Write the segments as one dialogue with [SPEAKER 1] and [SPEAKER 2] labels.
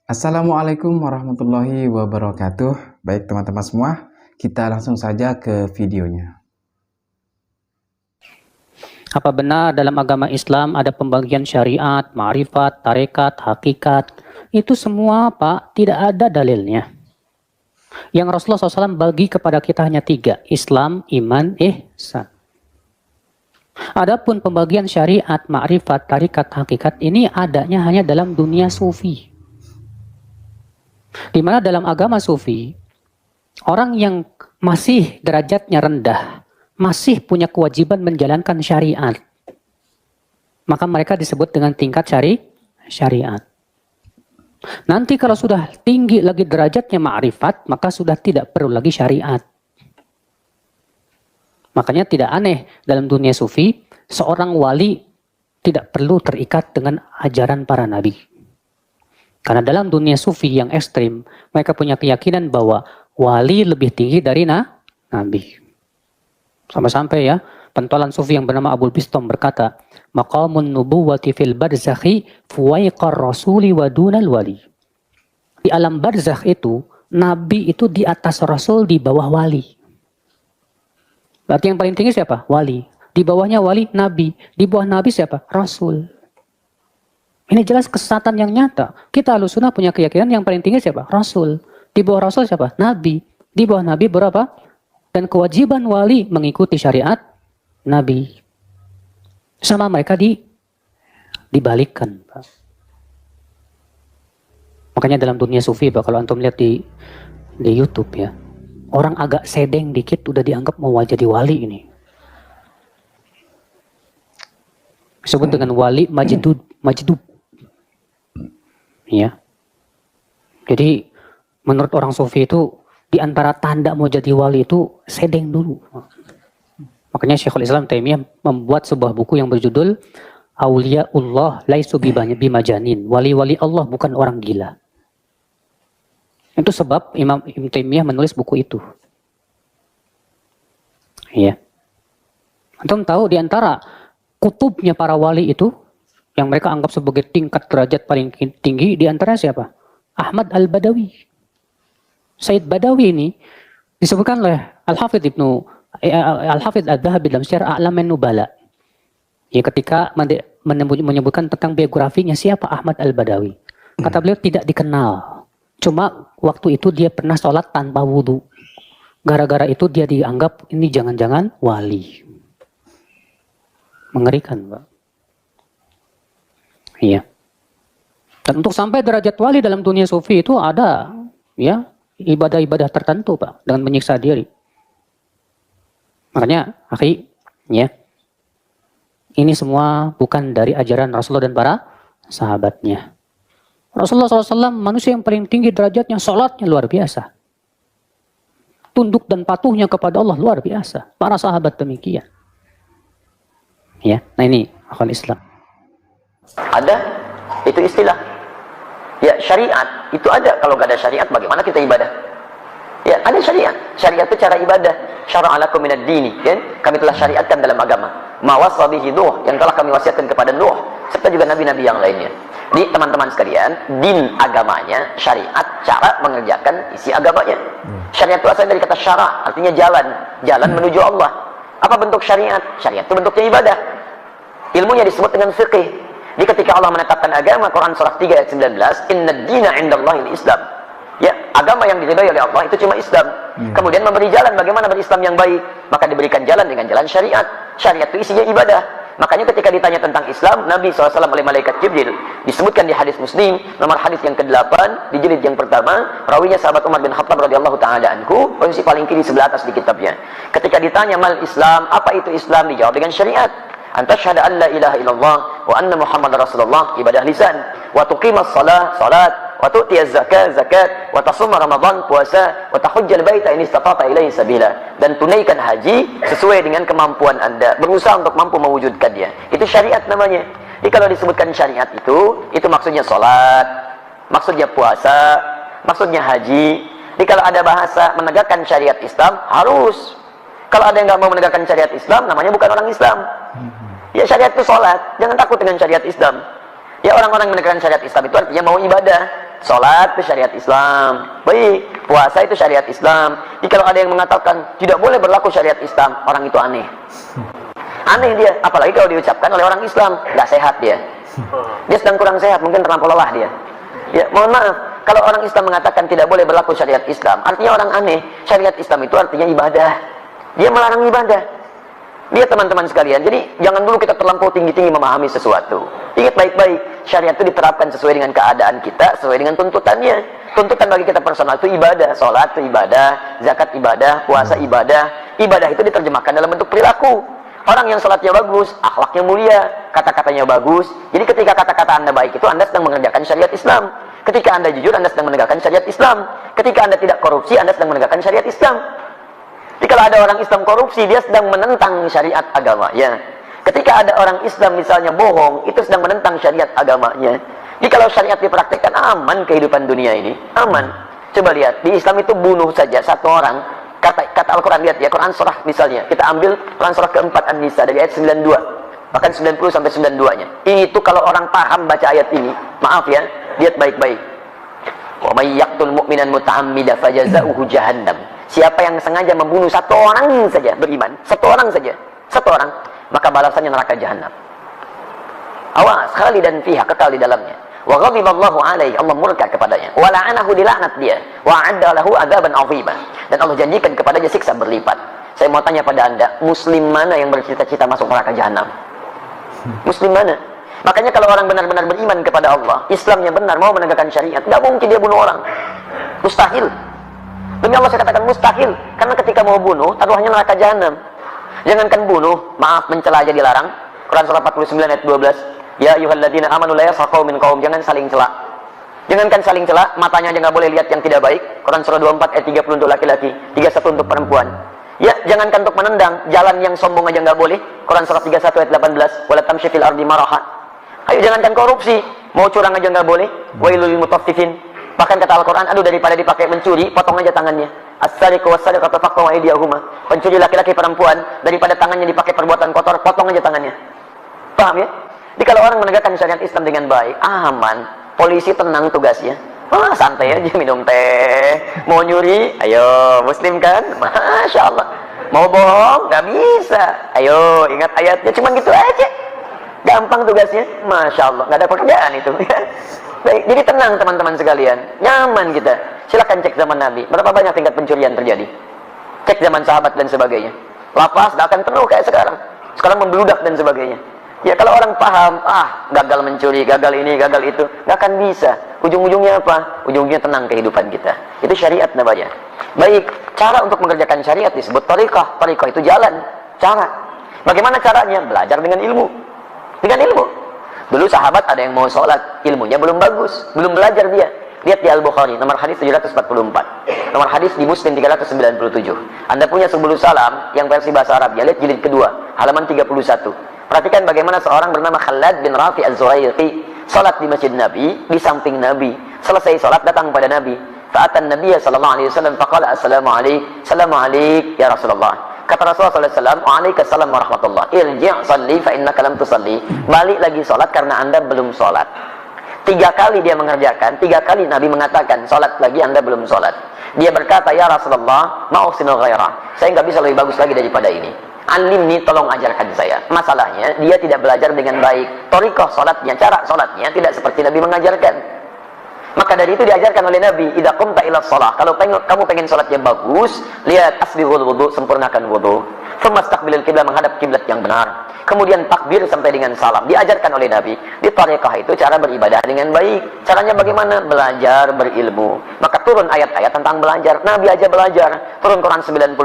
[SPEAKER 1] Assalamualaikum warahmatullahi wabarakatuh. Baik teman-teman semua, kita langsung saja ke videonya.
[SPEAKER 2] Apa benar dalam agama Islam ada pembagian syariat, ma'rifat, tarekat, hakikat? Itu semua Pak, tidak ada dalilnya. Yang Rasulullah SAW bagi kepada kita hanya 3, Islam, iman, ihsan. Adapun pembagian syariat, ma'rifat, tarekat, hakikat ini adanya hanya dalam dunia sufi. Di mana dalam agama sufi, orang yang masih derajatnya rendah, masih punya kewajiban menjalankan syariat, maka mereka disebut dengan tingkat syariat. Nanti kalau sudah tinggi lagi derajatnya ma'rifat, maka sudah tidak perlu lagi syariat. Makanya tidak aneh dalam dunia sufi, seorang wali tidak perlu terikat dengan ajaran para nabi. Karena dalam dunia sufi yang ekstrim, mereka punya keyakinan bahwa wali lebih tinggi dari nabi. Sampai-sampai ya, pentolan sufi yang bernama Abul Bistom berkata, maqamun nubuwati fil barzakhi fuwaiqar rasuli wa dunal wali. Di alam barzakh itu, nabi itu di atas rasul, di bawah wali. Berarti yang paling tinggi siapa? Wali. Di bawahnya wali, nabi. Di bawah nabi siapa? Rasul. Ini jelas kesesatan yang nyata. Kita Ahlussunnah punya keyakinan yang paling tinggi siapa? Rasul. Di bawah rasul siapa? Nabi. Di bawah nabi berapa? Dan kewajiban wali mengikuti syariat nabi. Sama mereka dibalikkan, Pak. Makanya dalam dunia sufi, Pak, kalau antum lihat di YouTube ya, orang agak sedeng dikit udah dianggap mau jadi wali ini. Disebut dengan wali majdub. Ya. Jadi menurut orang sufi itu di antara tanda mau jadi wali itu sedeng dulu. Makanya Syekhul Islam Taimiyah membuat sebuah buku yang berjudul Auliyaullah laisu bimajanin. Wali-wali Allah bukan orang gila. Itu sebab Imam Ibn Taimiyah menulis buku itu. Ya. Antum tahu di antara kutubnya para wali itu yang mereka anggap sebagai tingkat derajat paling tinggi, di antaranya siapa? Ahmad Al-Badawi. Said Badawi ini disebutkan oleh Al-Hafidh Al-Hafidh Al-Dhahabi dalam Syiar A'lamun Nubala. Ya, ketika menyebutkan tentang biografinya siapa Ahmad Al-Badawi. Kata beliau tidak dikenal. Cuma waktu itu dia pernah sholat tanpa wudhu. Gara-gara itu dia dianggap ini jangan-jangan wali. Mengerikan, Pak. Iya. Dan untuk sampai derajat wali dalam dunia sufi itu ada ya ibadah-ibadah tertentu, Pak, dengan menyiksa diri. Makanya, akhi, ya. Ini semua bukan dari ajaran Rasulullah dan para sahabatnya. Rasulullah SAW manusia yang paling tinggi derajatnya, sholatnya luar biasa. Tunduk dan patuhnya kepada Allah luar biasa. Para sahabat demikian. Ya, nah ini akal Islam.
[SPEAKER 3] Ada, itu istilah. Ya, syariat itu ada. Kalau gak ada syariat, bagaimana kita ibadah? Ya, ada syariat. Syariat itu cara ibadah. Syara'a lakum minad dini, kan? Kami telah syariatkan dalam agama. Ma wasa bihi Nuh, yang telah kami wasiatkan kepada Nuh, serta juga nabi-nabi yang lainnya. Jadi teman-teman sekalian, din agamanya, syariat, cara mengerjakan isi agamanya. Syariat itu asalnya dari kata syara', artinya jalan, jalan menuju Allah. Apa bentuk syariat? Syariat itu bentuknya ibadah. Ilmunya disebut dengan fiqih. Jadi ketika Allah menetapkan agama, Quran surah 3 ayat 19, inna dina indallahil Islam. Ya, agama yang diridhai oleh Allah itu cuma Islam. Kemudian memberi jalan bagaimana berislam yang baik, maka diberikan jalan dengan jalan syariat. Syariat itu isinya ibadah. Makanya ketika ditanya tentang Islam, Nabi SAW oleh malaikat Jibril, disebutkan di hadis Muslim, nomor hadis yang ke-8, di jilid yang pertama, rawinya sahabat Umar bin Khattab radhiyallahu taala anhu, posisi paling kiri sebelah atas di kitabnya. Ketika ditanya mal Islam, apa itu Islam? Dijawab dengan syariat. Antasyhadu an la ilaha illallah wa anna Muhammadar Rasulullah, ibadah lisan, wa tuqimas shalah, salat, wa tu'tiyaz zakat, wa tasuma Ramadan, puasa, wa tahujjal baita in istata'ta ilaihi sabila, dan tunaikan haji sesuai dengan kemampuan Anda, berusaha untuk mampu mewujudkannya. Itu syariat namanya. Jadi kalau disebutkan syariat itu maksudnya salat, maksudnya puasa, maksudnya haji. Jadi kalau ada bahasa menegakkan syariat Islam, harus. Kalau ada yang nggak mau menegakkan syariat Islam, namanya bukan orang Islam. Ya, syariat itu sholat, jangan takut dengan syariat Islam. Ya, orang-orang yang menegakkan syariat Islam itu artinya mau ibadah. Salat itu syariat Islam. Baik, puasa itu syariat Islam. Jadi kalau ada yang mengatakan tidak boleh berlaku syariat Islam, orang itu aneh. Aneh dia, apalagi kalau diucapkan oleh orang Islam, nggak sehat dia. Dia sedang kurang sehat, mungkin terlampau lelah dia. Ya, mohon maaf, kalau orang Islam mengatakan tidak boleh berlaku syariat Islam, artinya orang aneh. Syariat Islam itu artinya ibadah. Dia melarang ibadah. Dia teman-teman sekalian, jadi jangan dulu kita terlampau tinggi-tinggi memahami sesuatu. Ingat baik-baik, syariat itu diterapkan sesuai dengan keadaan kita, sesuai dengan tuntutannya. Tuntutan bagi kita personal itu ibadah, sholat itu ibadah, zakat ibadah, puasa ibadah. Ibadah itu diterjemahkan dalam bentuk perilaku. Orang yang sholatnya bagus, akhlaknya mulia, kata-katanya bagus. Jadi ketika kata-kata Anda baik itu Anda sedang mengerjakan syariat Islam. Ketika Anda jujur, Anda sedang menegakkan syariat Islam. Ketika Anda tidak korupsi, Anda sedang menegakkan syariat Islam. Jadi kalau ada orang Islam korupsi, dia sedang menentang syariat agamanya. Ketika ada orang Islam misalnya bohong, itu sedang menentang syariat agamanya. Jadi kalau syariat dipraktikkan, aman kehidupan dunia ini. Aman. Coba lihat, di Islam itu bunuh saja satu orang. Kata Al-Quran, lihat ya, Quran surah misalnya. Kita ambil Quran surah keempat An-Nisa dari ayat 92. Bahkan 90 sampai 92-nya. Itu kalau orang paham baca ayat ini, maaf ya, lihat baik-baik. Wa may yaqtul mu'minan muta'ammida fajaza'uhu jahannam. Siapa yang sengaja membunuh satu orang saja beriman, satu orang saja, satu orang, maka balasannya neraka jahanam. Awas, khalidan fiha, kekal di dalamnya. Wa ghadiballahu alaihi, Allah murka kepadanya. Wa la'anahu, dilaknat dia. Wa 'adda lahu 'adzaban 'azima. Dan Allah janjikan kepadanya siksa berlipat. Saya mau tanya pada Anda, muslim mana yang bercita-cita masuk neraka jahanam? Muslim mana? Makanya kalau orang benar-benar beriman kepada Allah, Islamnya benar, mau menegakkan syariat, nggak mungkin dia bunuh orang. Mustahil. Demi Allah saya katakan mustahil. Karena ketika mau bunuh, taruhannya neraka jahanam. Jangankan bunuh, maaf, mencela aja dilarang. Quran surah 49 ayat 12. Ya ayyuhalladzina amanu la yaskhar qaumin min qaum, jangan saling cela. Jangankan saling cela, matanya aja nggak boleh lihat yang tidak baik. Quran surah 24 ayat 30 untuk laki-laki, 31 untuk perempuan. Ya, jangankan untuk menendang, jalan yang sombong aja nggak boleh. Quran surah 31 ayat 18. Wala tamshi fil ardi maraha. Ayo, jangankan korupsi, mau curang aja nggak boleh. Wailul lil mutaffifin. Bahkan kata Al-Quran, aduh, daripada dipakai mencuri, potong aja tangannya. As-sariqu was-sariqatu faqtu aydiyahuma. Pencuri laki-laki perempuan, daripada tangannya dipakai perbuatan kotor, potong aja tangannya. Paham ya? Jadi kalau orang menegakkan syariat Islam dengan baik, aman, polisi tenang tugasnya. Santai aja minum teh. Mau nyuri, ayo, muslim kan? Masya Allah. Mau bohong, nggak bisa. Ayo, ingat ayatnya, cuman gitu aja. Gampang tugasnya, Masya Allah. Nggak ada pekerjaan itu. Baik, jadi tenang teman-teman sekalian, nyaman kita. Silakan cek zaman Nabi, berapa banyak tingkat pencurian terjadi. Cek zaman sahabat dan sebagainya. Lapas gak akan penuh kayak sekarang. Sekarang membeludak dan sebagainya. Ya kalau orang paham, gagal mencuri, gagal ini, gagal itu, gak akan bisa. Ujung-ujungnya apa? Ujungnya tenang kehidupan kita. Itu syariat namanya. Baik, cara untuk mengerjakan syariat disebut tariqah. Tariqah itu jalan, cara. Bagaimana caranya? Belajar dengan ilmu. Dengan ilmu. Dulu sahabat ada yang mau sholat, ilmunya belum bagus, belum belajar dia. Lihat di Al-Bukhari, nomor hadis 744. Nomor hadis di Muslim 397. Anda punya Subulus Salam yang versi bahasa Arab, ya, lihat jilid kedua, halaman 31. Perhatikan bagaimana seorang bernama Khalad bin Rafi Az-Zuraiqi sholat di masjid Nabi, di samping Nabi. Selesai sholat datang pada Nabi. Fa'atan Nabiya sallallahu alaihi wasallam faqala assalamu alaik ya Rasulullah. Kata Rasulullah SAW, waalaikumsalam warahmatullah. Irji' salli fa innaka lam tusalli. Balik lagi sholat karena Anda belum sholat. 3 kali dia mengerjakan, 3 kali Nabi mengatakan, sholat lagi, Anda belum sholat. Dia berkata, ya Rasulullah, ma'uhsinu ghairah. Saya nggak bisa lebih bagus lagi daripada ini. Alimni, tolong ajarkan saya. Masalahnya, dia tidak belajar dengan baik. Thariqah sholatnya, cara sholatnya tidak seperti Nabi mengajarkan. Maka dari itu diajarkan oleh Nabi, idza qumta ila shalah, kalau kamu pengen salatnya bagus, lihat asbighul wudu, sempurnakan wudu. Famastaqbilil qiblah, menghadap kiblat yang benar. Kemudian takbir sampai dengan salam. Diajarkan oleh Nabi. Di thariqah itu cara beribadah dengan baik. Caranya bagaimana? Belajar berilmu. Maka turun ayat-ayat tentang belajar. Nabi aja belajar. Turun Quran 96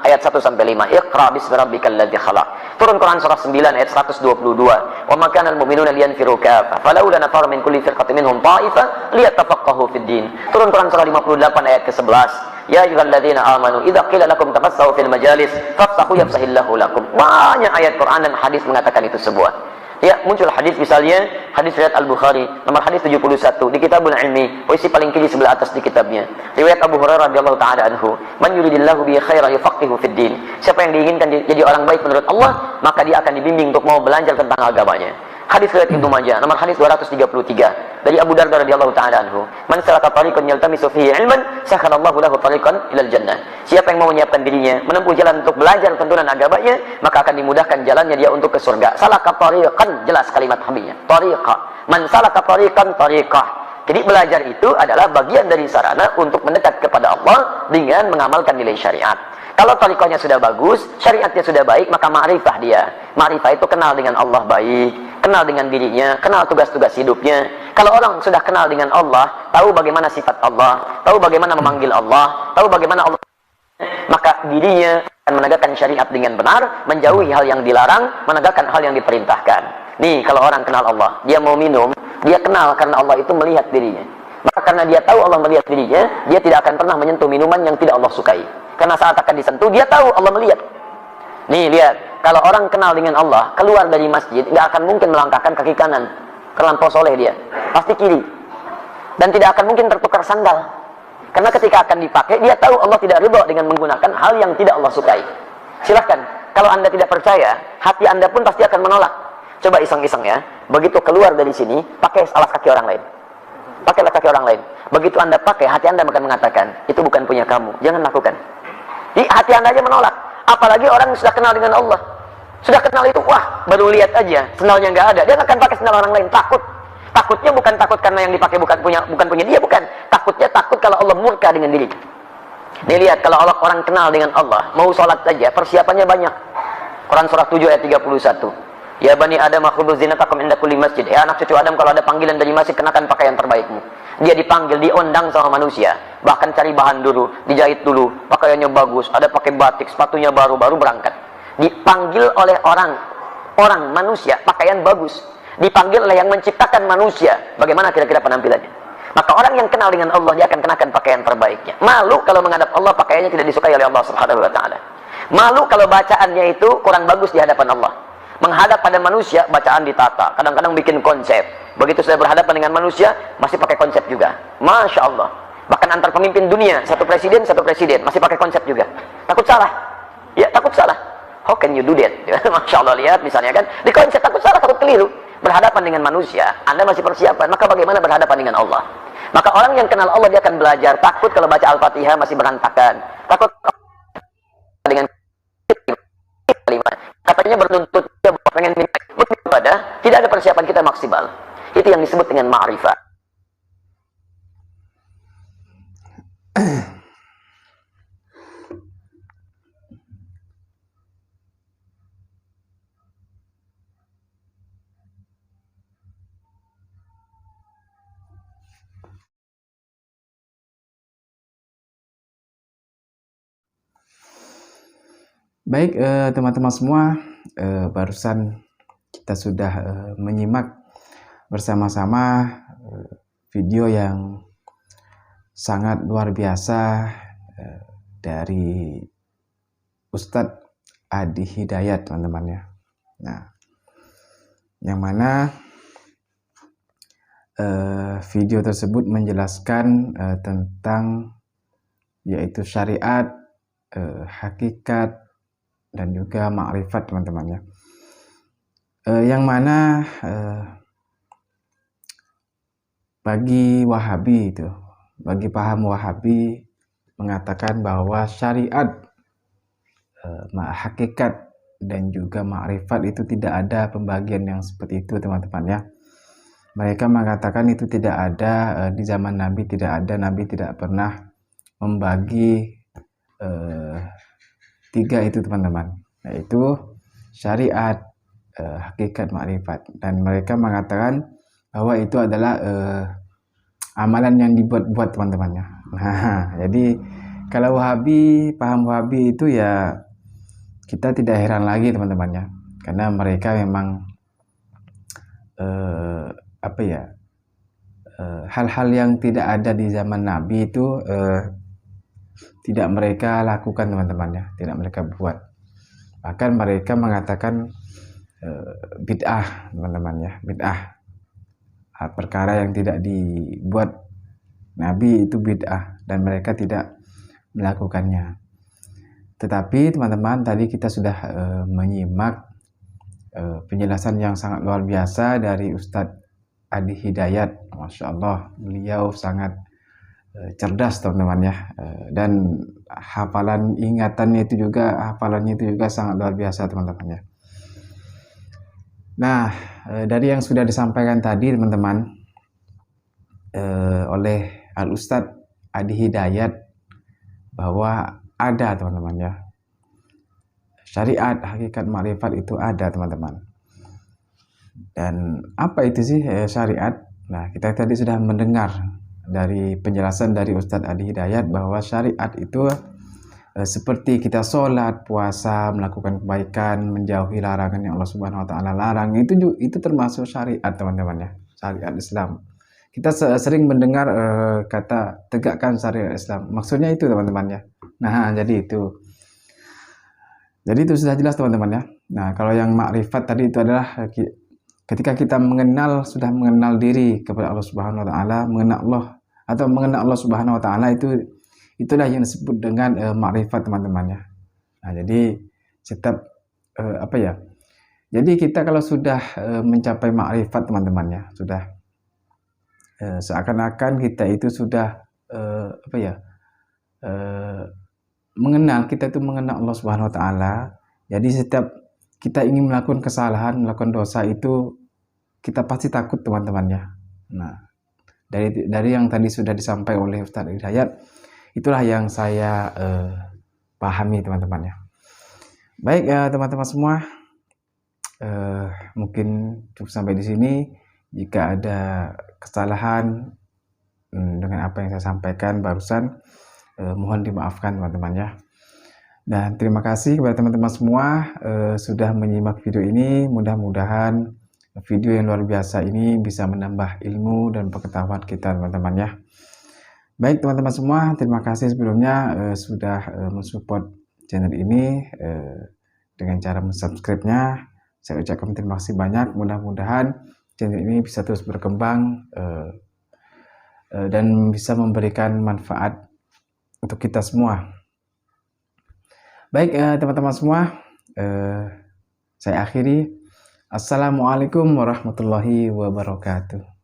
[SPEAKER 3] ayat 1 sampai 5. Iqra bismi rabbikal ladzi khalaq. Turun Quran surah 9 ayat 122. Wa ma kana al-mu'minuna liyanfiru kaffah. Falaula nafara min kulli firqatin minhum ta'ifah liyatafaqahu fid din. Turun Quran surah 58 ayat ke-11. Ya ayyuhalladzina amanu idza qila lakum tafassahu fil majalis fafsahu yafsahillahu lakum. Banyak ayat Quran dan hadis mengatakan itu semua. Ya, muncul hadis misalnya hadis riwayat Al-Bukhari nomor hadis 71 di Kitabul Ilmi, posisi paling kiri sebelah atas di kitabnya. Riwayat Abu Hurairah radhiyallahu taala anhu, "Man yuridillahu bihi khairan yufaqihu fid din." Siapa yang diinginkan jadi orang baik menurut Allah, maka dia akan dibimbing untuk mau belajar tentang agamanya. Hadis riwayat Ibnu Majah nomor hadis 233 dari Abu Darda radhiyallahu taala anhu, "Man salaka tariqan yaltamisu fihi ilman, sakhalallahu lahu tariqan ilal jannah." Siapa yang mau menyiapkan dirinya menempuh jalan untuk belajar tuntunan agamanya, maka akan dimudahkan jalannya dia untuk ke surga. Salaka tariqan, jelas kalimat habisnya. Tariqa. Man salaka tariqan tariqah. Jadi belajar itu adalah bagian dari sarana untuk mendekat kepada Allah dengan mengamalkan nilai syariat. Kalau tariqahnya sudah bagus, syariatnya sudah baik, maka ma'rifah dia. Ma'rifah itu kenal dengan Allah baik, kenal dengan dirinya, kenal tugas-tugas hidupnya. Kalau orang sudah kenal dengan Allah, tahu bagaimana sifat Allah, tahu bagaimana memanggil Allah, tahu bagaimana Allah, maka dirinya akan menegakkan syariat dengan benar, menjauhi hal yang dilarang, menegakkan hal yang diperintahkan. Nih, kalau orang kenal Allah, dia mau minum, dia kenal karena Allah itu melihat dirinya. Maka karena dia tahu Allah melihat dirinya, dia tidak akan pernah menyentuh minuman yang tidak Allah sukai. Karena saat akan disentuh, dia tahu Allah melihat. Nih, lihat. Kalau orang kenal dengan Allah, keluar dari masjid, nggak akan mungkin melangkahkan kaki kanan. Terlampau soleh dia. Pasti kiri. Dan tidak akan mungkin tertukar sandal. Karena ketika akan dipakai, dia tahu Allah tidak ridha dengan menggunakan hal yang tidak Allah sukai. Silahkan. Kalau Anda tidak percaya, hati Anda pun pasti akan menolak. Coba iseng-iseng ya. Begitu keluar dari sini, pakai alas kaki orang lain. Pakailah kaki orang lain. Begitu Anda pakai, hati Anda akan mengatakan, itu bukan punya kamu. Jangan lakukan. Jadi hati Anda aja menolak. Apalagi orang yang sudah kenal dengan Allah. Sudah kenal itu, wah, baru lihat aja, sendalnya nggak ada. Dia akan pakai sendal orang lain, takut. Takutnya bukan takut karena yang dipakai bukan punya dia, bukan. Takutnya takut kalau Allah murka dengan diri. Nih lihat, kalau orang kenal dengan Allah, mau sholat saja, persiapannya banyak. Quran surah 7 ayat 31. Ya bani Adam khudhu zinatakum inda kulli masjid. Ya anak cucu Adam, kalau ada panggilan dari masjid, kenakan pakaian terbaikmu. Dia dipanggil, diundang sama manusia. Bahkan cari bahan dulu, dijahit dulu, pakaiannya bagus, ada pakai batik, sepatunya baru berangkat. Dipanggil oleh orang manusia, pakaian bagus. Dipanggil oleh yang menciptakan manusia, bagaimana kira-kira penampilannya. Maka orang yang kenal dengan Allah, dia akan kenakan pakaian terbaiknya. Malu kalau menghadap Allah, pakaiannya tidak disukai oleh Allah Subhanahu wa taala. Malu kalau bacaannya itu kurang bagus di hadapan Allah. Menghadap pada manusia, bacaan ditata, kadang-kadang bikin konsep. Begitu sudah berhadapan dengan manusia, masih pakai konsep juga. Masya Allah. Bahkan antar pemimpin dunia, satu presiden, masih pakai konsep juga. Takut salah. Ya, takut salah. How can you do that? Masya Allah, lihat misalnya kan, di konsep takut salah, takut keliru. Berhadapan dengan manusia, Anda masih persiapan, maka bagaimana berhadapan dengan Allah? Maka orang yang kenal Allah, dia akan belajar. Takut kalau baca Al-Fatihah masih berantakan. Takut dengan kalimat. Katanya bernuntut, pengen beribadah, tidak ada persiapan kita maksimal. Itu yang disebut dengan ma'rifah.
[SPEAKER 1] Baik, teman-teman semua, barusan kita sudah menyimak bersama-sama video yang sangat luar biasa dari Ustadz Adi Hidayat, teman-teman ya. Nah, yang mana video tersebut menjelaskan tentang yaitu syariat, hakikat, dan juga ma'rifat, teman-teman ya. Yang mana bagi Wahabi itu, bagi paham Wahabi mengatakan bahwa syariat, hakikat, dan juga ma'rifat itu tidak ada pembagian yang seperti itu, teman-teman ya. Mereka mengatakan itu tidak ada di zaman Nabi, tidak ada, Nabi tidak pernah membagi tiga itu, teman-teman, yaitu syariat, hakikat, makrifat. Dan mereka mengatakan bahwa itu adalah amalan yang dibuat-buat, teman-teman ya. Nah, jadi kalau Wahabi, paham Wahabi itu ya kita tidak heran lagi, teman-teman ya, karena mereka memang hal-hal yang tidak ada di zaman Nabi itu tidak mereka lakukan, teman-teman ya, tidak mereka buat. Bahkan mereka mengatakan bid'ah, teman-teman ya, bid'ah. Perkara yang tidak dibuat Nabi itu bid'ah, dan mereka tidak melakukannya. Tetapi teman-teman, tadi kita sudah menyimak penjelasan yang sangat luar biasa dari Ustadz Adi Hidayat. Masya Allah, beliau sangat cerdas teman-teman ya, dan hafalannya itu juga sangat luar biasa teman-teman ya. Nah, dari yang sudah disampaikan tadi teman-teman oleh Al-Ustadz Adi Hidayat, bahwa ada teman-teman ya, syariat hakikat makrifat itu ada teman-teman. Dan apa itu sih syariat? Nah, kita tadi sudah mendengar dari penjelasan dari Ustadz Adi Hidayat bahwa syariat itu seperti kita sholat, puasa, melakukan kebaikan, menjauhi larangan yang Allah Subhanahu Wa Taala larang, itu termasuk syariat teman-teman ya, syariat Islam. Kita sering mendengar kata tegakkan syariat Islam, maksudnya itu teman-teman ya. Nah, jadi itu sudah jelas teman-teman ya. Nah, kalau yang makrifat tadi itu adalah ketika kita sudah mengenal diri kepada Allah Subhanahu Wa Taala, mengenal Allah Subhanahu Wa Taala, itulah yang disebut dengan makrifat teman-teman ya. Nah, jadi setiap jadi kita kalau sudah mencapai makrifat teman-teman ya, sudah seakan-akan kita itu sudah mengenal Allah Subhanahu Wa Taala. Jadi setiap kita ingin melakukan kesalahan, melakukan dosa itu kita pasti takut teman-teman ya. Nah, dari yang tadi sudah disampaikan oleh Ustadz Hidayat, itulah yang saya pahami teman-teman ya. Baik teman-teman semua, mungkin cukup sampai di sini. Jika ada kesalahan dengan apa yang saya sampaikan barusan, mohon dimaafkan teman-teman ya. Dan terima kasih kepada teman-teman semua sudah menyimak video ini. Mudah-mudahan video yang luar biasa ini bisa menambah ilmu dan pengetahuan kita teman-teman ya. Baik teman-teman semua, terima kasih sebelumnya sudah mensupport channel ini dengan cara subscribe-nya. Saya ucapkan terima kasih banyak. Mudah-mudahan channel ini bisa terus berkembang dan bisa memberikan manfaat untuk kita semua. Baik teman-teman semua, saya akhiri. Assalamualaikum warahmatullahi wabarakatuh.